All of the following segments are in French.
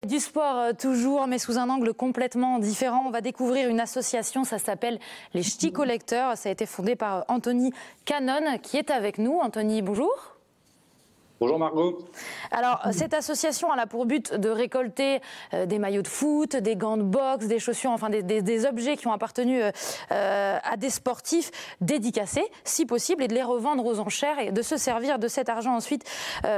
Du sport toujours, mais sous un angle complètement différent. On va découvrir une association, ça s'appelle les Ch'tis Collecteurs. Ça a été fondé par Anthony Cannon qui est avec nous. Anthony, bonjour. Bonjour Margot. Alors, cette association elle a pour but de récolter des maillots de foot, des gants de boxe, des chaussures, enfin des objets qui ont appartenu à des sportifs dédicacés, si possible, et de les revendre aux enchères et de se servir de cet argent ensuite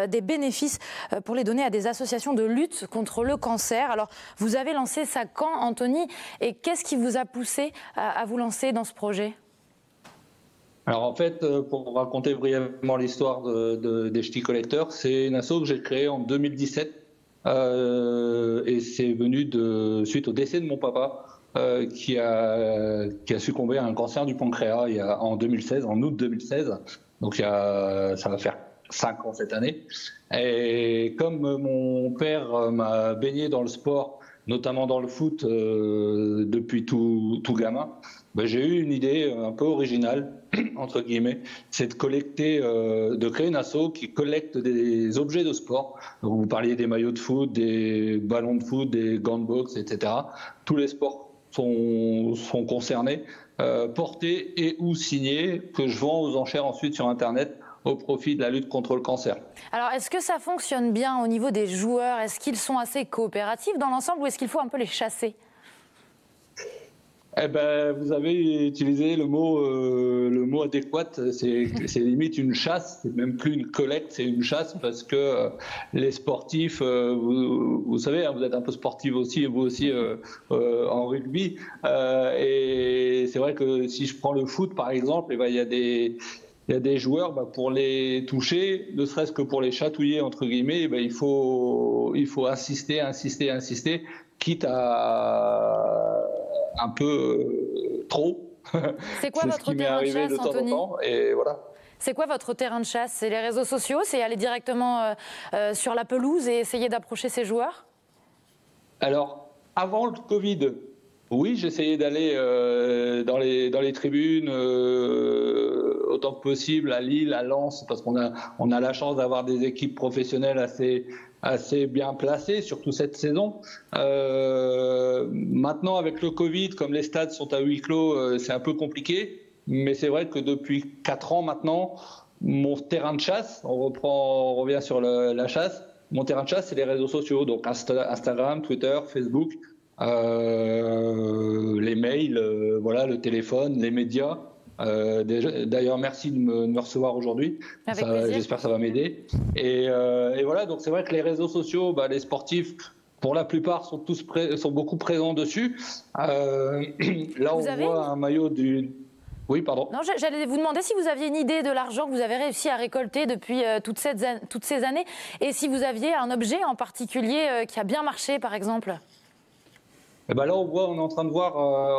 des bénéfices pour les donner à des associations de lutte contre le cancer. Alors, vous avez lancé ça quand, Anthony, et qu'est-ce qui vous a poussé à vous lancer dans ce projet ? Alors en fait, pour raconter brièvement l'histoire des Ch'tis Collecteurs, c'est une asso que j'ai créée en 2017 et c'est venu suite au décès de mon papa qui a succombé à un cancer du pancréas en 2016, en août 2016. Donc ça va faire 5 ans cette année. Et comme mon père m'a baigné dans le sport, notamment dans le foot depuis tout gamin, j'ai eu une idée un peu originale, entre guillemets, c'est de créer une asso qui collecte des objets de sport. Donc vous parliez des maillots de foot, des ballons de foot, des gants de boxe, etc. Tous les sports sont concernés, portés et ou signés, que je vends aux enchères ensuite sur Internet au profit de la lutte contre le cancer. Alors, est-ce que ça fonctionne bien au niveau des joueurs ? Est-ce qu'ils sont assez coopératifs dans l'ensemble ou est-ce qu'il faut un peu les chasser ? Eh ben, vous avez utilisé le mot adéquat. C'est limite une chasse. C'est même plus une collecte, c'est une chasse parce que les sportifs, vous savez, hein, vous êtes un peu sportif aussi, vous aussi en rugby. Et c'est vrai que si je prends le foot par exemple, eh ben, il y a des joueurs, pour les toucher, ne serait-ce que pour les chatouiller entre guillemets, eh ben, il faut insister, quitte à un peu trop. C'est quoi votre terrain de chasse, Anthony ? Et voilà. C'est quoi votre terrain de chasse ? C'est les réseaux sociaux ? C'est aller directement sur la pelouse et essayer d'approcher ces joueurs ? Alors, avant le Covid, oui, j'essayais d'aller dans les tribunes autant que possible, à Lille, à Lens, parce qu'on a la chance d'avoir des équipes professionnelles assez bien placées, surtout cette saison. Maintenant, avec le Covid, comme les stades sont à huis clos, c'est un peu compliqué. Mais c'est vrai que depuis 4 ans maintenant, mon terrain de chasse, on revient sur la chasse, mon terrain de chasse, c'est les réseaux sociaux, donc Instagram, Twitter, Facebook, les mails, voilà, le téléphone, les médias. D'ailleurs, merci de me recevoir aujourd'hui. J'espère que ça va m'aider. Et voilà, donc c'est vrai que les réseaux sociaux, les sportifs, pour la plupart, sont beaucoup présents dessus. Là, on voit un maillot du... Oui, pardon. Non, j'allais vous demander si vous aviez une idée de l'argent que vous avez réussi à récolter depuis toutes ces années et si vous aviez un objet en particulier qui a bien marché, par exemple. Et là, on est en train de voir,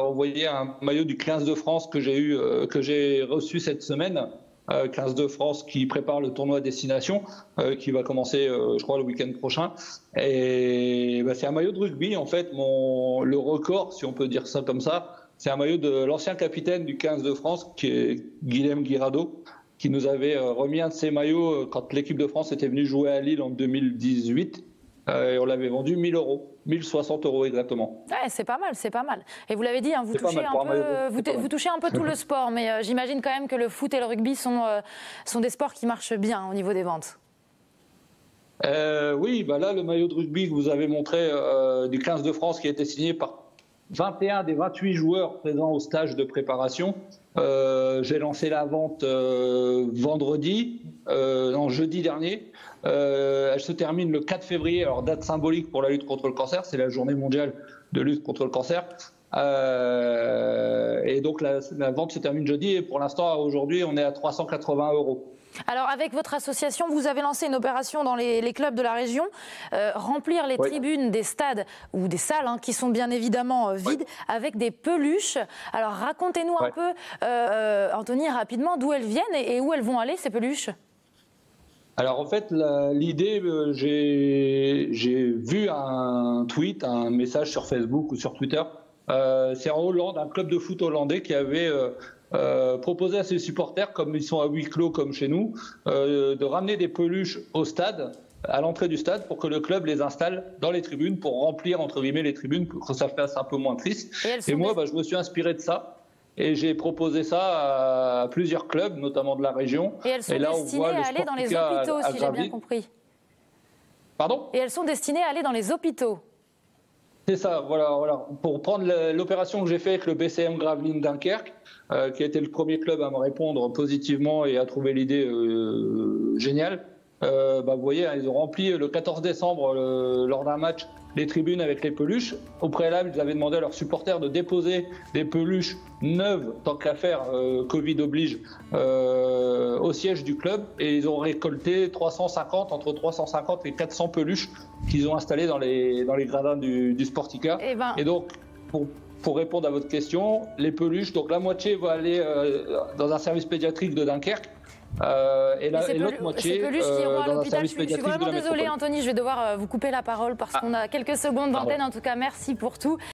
on voyait un maillot du 15 de France que j'ai reçu cette semaine. 15 de France qui prépare le tournoi Destination qui va commencer, je crois, le week-end prochain. Et c'est un maillot de rugby, en fait. Le record, si on peut dire ça comme ça, c'est un maillot de l'ancien capitaine du 15 de France, qui est Guilhem Guirado, qui nous avait remis un de ses maillots quand l'équipe de France était venue jouer à Lille en 2018. Et on l'avait vendu 1 000 €, 1 060 € exactement. Ouais, c'est pas mal, c'est pas mal. Et vous l'avez dit, hein, vous touchez un peu tout le sport, mais j'imagine quand même que le foot et le rugby sont des sports qui marchent bien au niveau des ventes. Oui, là, le maillot de rugby que vous avez montré du 15 de France qui a été signé par 21 des 28 joueurs présents au stage de préparation. J'ai lancé la vente jeudi dernier. Elle se termine le 4 février, alors date symbolique pour la lutte contre le cancer, c'est la journée mondiale de lutte contre le cancer. Et donc la vente se termine jeudi et pour l'instant, aujourd'hui, on est à 380 €. Alors avec votre association, vous avez lancé une opération dans les clubs de la région, remplir les tribunes des stades ou des salles qui sont bien évidemment vides avec des peluches. Alors racontez-nous un peu, Anthony, rapidement, d'où elles viennent et où elles vont aller ces peluches. Alors en fait, l'idée, j'ai vu un tweet, un message sur Facebook ou sur Twitter. C'est en Hollande, un club de foot hollandais qui avait proposé à ses supporters, comme ils sont à huis clos comme chez nous, de ramener des peluches au stade à l'entrée du stade pour que le club les installe dans les tribunes pour remplir entre guillemets les tribunes pour que ça fasse un peu moins triste. Et moi, je me suis inspiré de ça. Et j'ai proposé ça à plusieurs clubs, notamment de la région. Et elles sont destinées à aller dans les hôpitaux, si j'ai bien compris. Pardon ? Et elles sont destinées à aller dans les hôpitaux. C'est ça, voilà. Pour prendre l'opération que j'ai faite avec le BCM Gravelines Dunkerque, qui a été le premier club à me répondre positivement et à trouver l'idée géniale. Vous voyez, ils ont rempli le 14 décembre lors d'un match les tribunes avec les peluches. Au préalable, ils avaient demandé à leurs supporters de déposer des peluches neuves, tant qu'à faire, Covid oblige, au siège du club. Et ils ont récolté entre 350 et 400 peluches qu'ils ont installées dans les gradins du Sportica. Et donc, pour répondre à votre question, les peluches, donc la moitié va aller dans un service pédiatrique de Dunkerque. Et l'autre moitié dans un service pédiatrique de la métropole. Je suis vraiment désolée, Anthony, je vais devoir vous couper la parole parce qu'on a quelques secondes d'antenne. En tout cas, merci pour tout.